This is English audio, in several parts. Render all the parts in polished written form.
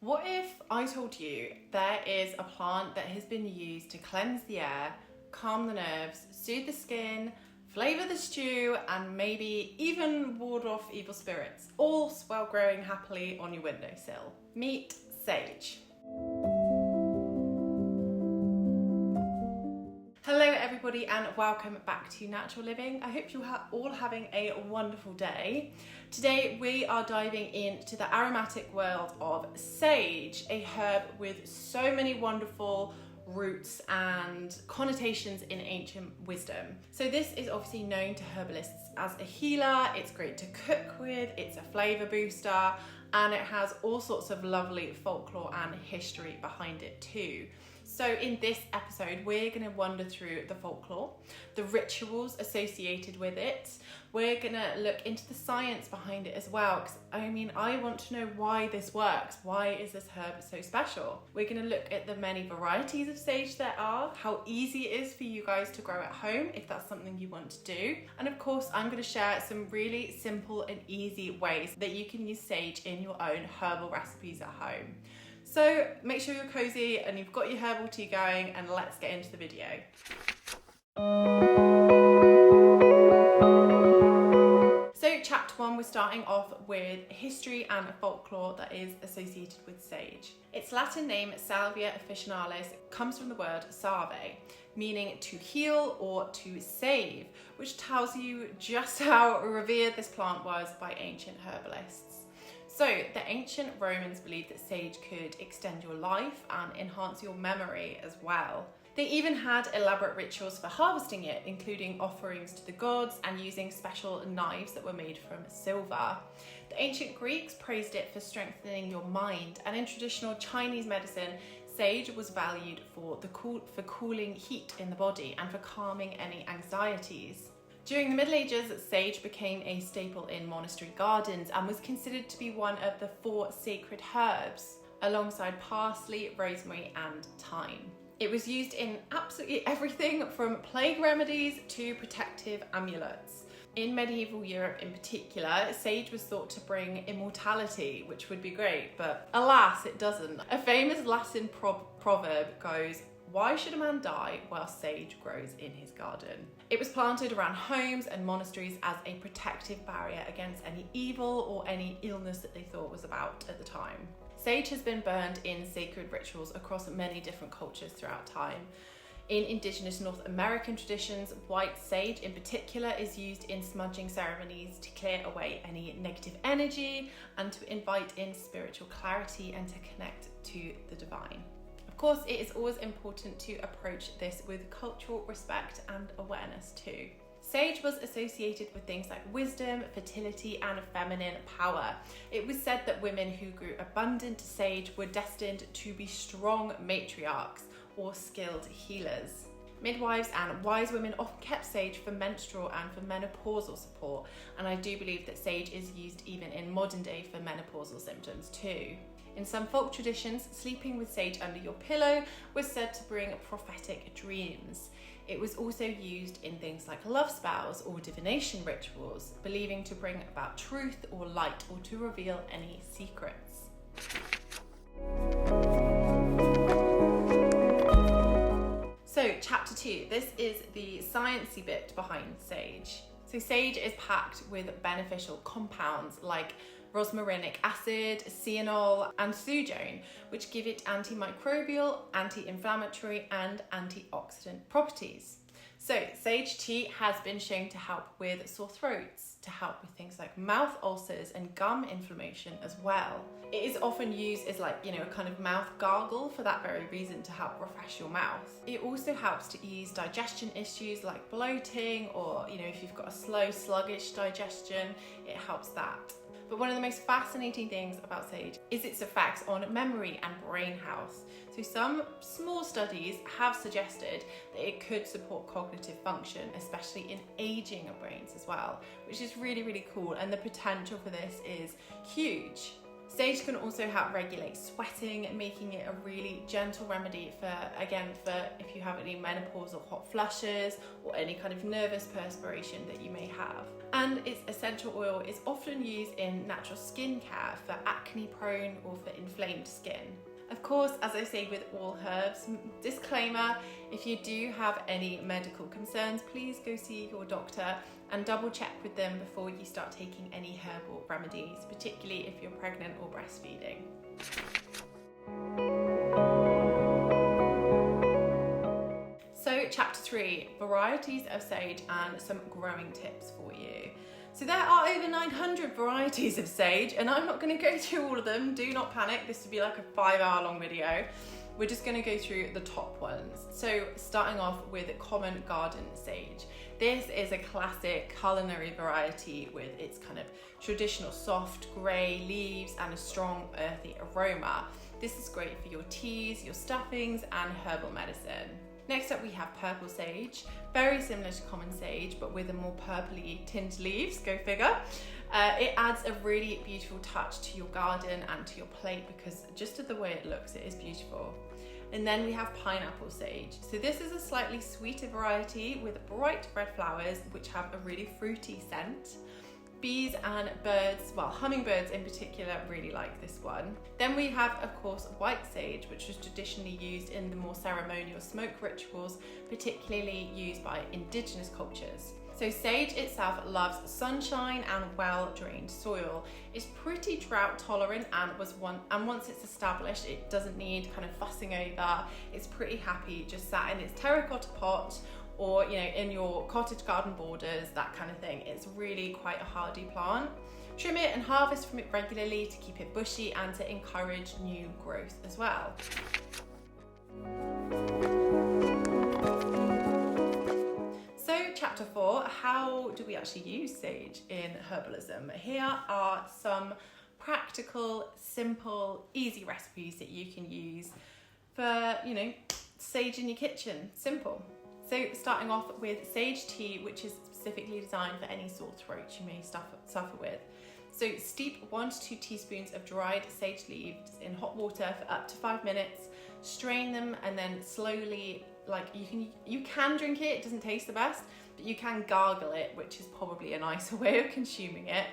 What if I told you there is a plant that has been used to cleanse the air, calm the nerves, soothe the skin, flavour the stew, and maybe even ward off evil spirits, all while growing happily on your windowsill? Meet sage. Hello everybody and welcome back to Natural Living. I hope you're all having a wonderful day. Today we are diving into the aromatic world of sage, a herb with so many wonderful roots and connotations in ancient wisdom. So this is obviously known to herbalists as a healer, it's great to cook with, it's a flavour booster, and it has all sorts of lovely folklore and history behind it too. So in this episode, we're going to wander through the folklore, the rituals associated with it. We're going to look into the science behind it as well, because I want to know why this works. Why is this herb so special? We're going to look at the many varieties of sage there are, how easy it is for you guys to grow at home if that's something you want to do. And of course, I'm going to share some really simple and easy ways that you can use sage in your own herbal recipes at home. So make sure you're cozy and you've got your herbal tea going, and let's get into the video. So chapter 1, we're starting off with history and folklore that is associated with sage. Its Latin name, Salvia officinalis, comes from the word salve, meaning to heal or to save, which tells you just how revered this plant was by ancient herbalists. So the ancient Romans believed that sage could extend your life and enhance your memory as well. They even had elaborate rituals for harvesting it, including offerings to the gods and using special knives that were made from silver. The ancient Greeks praised it for strengthening your mind, and in traditional Chinese medicine, sage was valued for cooling heat in the body and for calming any anxieties. During the Middle Ages, sage became a staple in monastery gardens and was considered to be one of the 4 sacred herbs, alongside parsley, rosemary, and thyme. It was used in absolutely everything from plague remedies to protective amulets. In medieval Europe in particular, sage was thought to bring immortality, which would be great, but alas, it doesn't. A famous Latin proverb goes, "Why should a man die while sage grows in his garden?" It was planted around homes and monasteries as a protective barrier against any evil or any illness that they thought was about at the time. Sage has been burned in sacred rituals across many different cultures throughout time. In indigenous North American traditions, white sage in particular is used in smudging ceremonies to clear away any negative energy and to invite in spiritual clarity and to connect to the divine. Of course, it is always important to approach this with cultural respect and awareness too. Sage was associated with things like wisdom, fertility, and feminine power. It was said that women who grew abundant sage were destined to be strong matriarchs or skilled healers. Midwives and wise women often kept sage for menstrual and for menopausal support, and I do believe that sage is used even in modern day for menopausal symptoms too. In some folk traditions, sleeping with sage under your pillow was said to bring prophetic dreams. It was also used in things like love spells or divination rituals, believing to bring about truth or light or to reveal any secrets. So chapter 2, this is the sciencey bit behind sage. So sage is packed with beneficial compounds like rosmarinic acid, cyanol, and thujone, which give it antimicrobial, anti-inflammatory, and antioxidant properties. So sage tea has been shown to help with sore throats, to help with things like mouth ulcers and gum inflammation as well. It is often used as a kind of mouth gargle for that very reason, to help refresh your mouth. It also helps to ease digestion issues like bloating, or if you've got a slow, sluggish digestion, it helps that. But one of the most fascinating things about sage is its effects on memory and brain health. So some small studies have suggested that it could support cognitive function, especially in aging of brains as well, which is really, really cool. And the potential for this is huge. Sage can also help regulate sweating, making it a really gentle remedy for if you have any menopause or hot flushes or any kind of nervous perspiration that you may have. And its essential oil is often used in natural skincare for acne prone or for inflamed skin. Of course, as I say with all herbs, disclaimer, if you do have any medical concerns, please go see your doctor and double check with them before you start taking any herbal remedies, particularly if you're pregnant or breastfeeding. So chapter 3, varieties of sage and some growing tips for you. So there are over 900 varieties of sage, and I'm not going to go through all of them. Do not panic, this would be like a 5-hour long video. We're just going to go through the top ones. So starting off with common garden sage. This is a classic culinary variety with its kind of traditional soft grey leaves and a strong earthy aroma. This is great for your teas, your stuffings and herbal medicine. Next up we have purple sage, very similar to common sage but with a more purpley tinged leaves, go figure. It adds a really beautiful touch to your garden and to your plate because just of the way it looks, it is beautiful. And then we have pineapple sage. So this is a slightly sweeter variety with bright red flowers which have a really fruity scent. Bees and birds, well hummingbirds in particular, really like this one. Then we have of course white sage, which was traditionally used in the more ceremonial smoke rituals, particularly used by indigenous cultures. So sage itself loves sunshine and well-drained soil. It's pretty drought tolerant and once it's established, it doesn't need kind of fussing over. It's pretty happy just sat in its terracotta pot or in your cottage garden borders, that kind of thing. It's really quite a hardy plant. Trim it and harvest from it regularly to keep it bushy and to encourage new growth as well. So chapter 4, how do we actually use sage in herbalism? Here are some practical, simple, easy recipes that you can use for, sage in your kitchen. Simple. So starting off with sage tea, which is specifically designed for any sore throat you may suffer with. So steep 1 to 2 teaspoons of dried sage leaves in hot water for up to 5 minutes, strain them and then slowly, you can drink it, it doesn't taste the best, but you can gargle it, which is probably a nicer way of consuming it.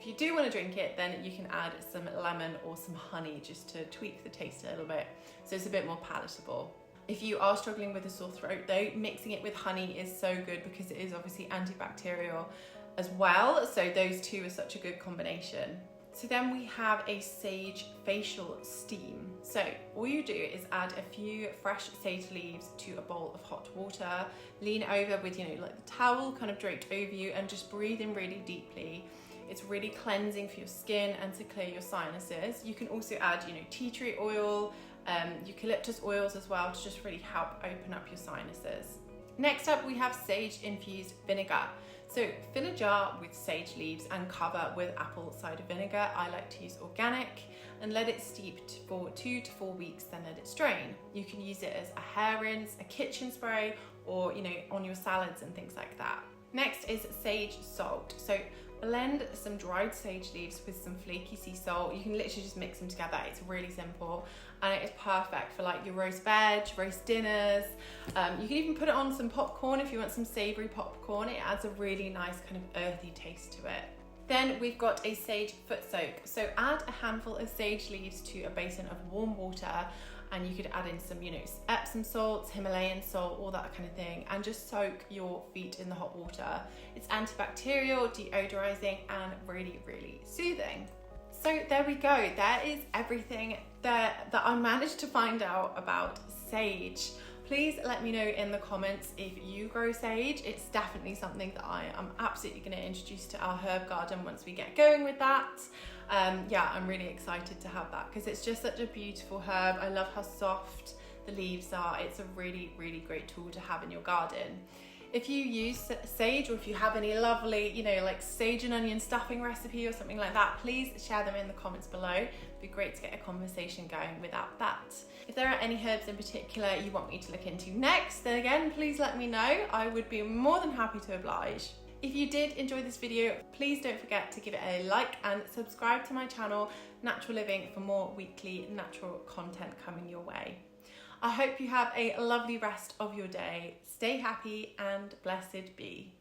If you do want to drink it, then you can add some lemon or some honey just to tweak the taste a little bit, so it's a bit more palatable. If you are struggling with a sore throat though, mixing it with honey is so good because it is obviously antibacterial as well, so those two are such a good combination. So then we have a sage facial steam. So all you do is add a few fresh sage leaves to a bowl of hot water, lean over with like the towel kind of draped over you and just breathe in really deeply. It's really cleansing for your skin and to clear your sinuses. You can also add tea tree oil, eucalyptus oils as well to just really help open up your sinuses. Next up we have sage infused vinegar. So fill a jar with sage leaves and cover with apple cider vinegar. I like to use organic, and let it steep for 2 to 4 weeks, then let it strain. You can use it as a hair rinse, a kitchen spray, or on your salads and things like that. Next is sage salt. So blend some dried sage leaves with some flaky sea salt. You can literally just mix them together. It's really simple and it is perfect for your roast veg, roast dinners. You can even put it on some popcorn if you want some savoury popcorn. It adds a really nice kind of earthy taste to it. Then we've got a sage foot soak. So add a handful of sage leaves to a basin of warm water, and you could add in some, Epsom salts, Himalayan salt, all that kind of thing, and just soak your feet in the hot water. It's antibacterial, deodorizing, and really, really soothing. So there we go. There is everything that I managed to find out about sage. Please let me know in the comments if you grow sage. It's definitely something that I am absolutely going to introduce to our herb garden once we get going with that. Yeah, I'm really excited to have that because it's just such a beautiful herb. I love how soft the leaves are. It's a really, really great tool to have in your garden. If you use sage, or if you have any lovely, sage and onion stuffing recipe or something like that, please share them in the comments below. It'd be great to get a conversation going without that. If there are any herbs in particular you want me to look into next, then again, please let me know. I would be more than happy to oblige. If you did enjoy this video, please don't forget to give it a like and subscribe to my channel, Natural Living, for more weekly natural content coming your way. I hope you have a lovely rest of your day. Stay happy and blessed be.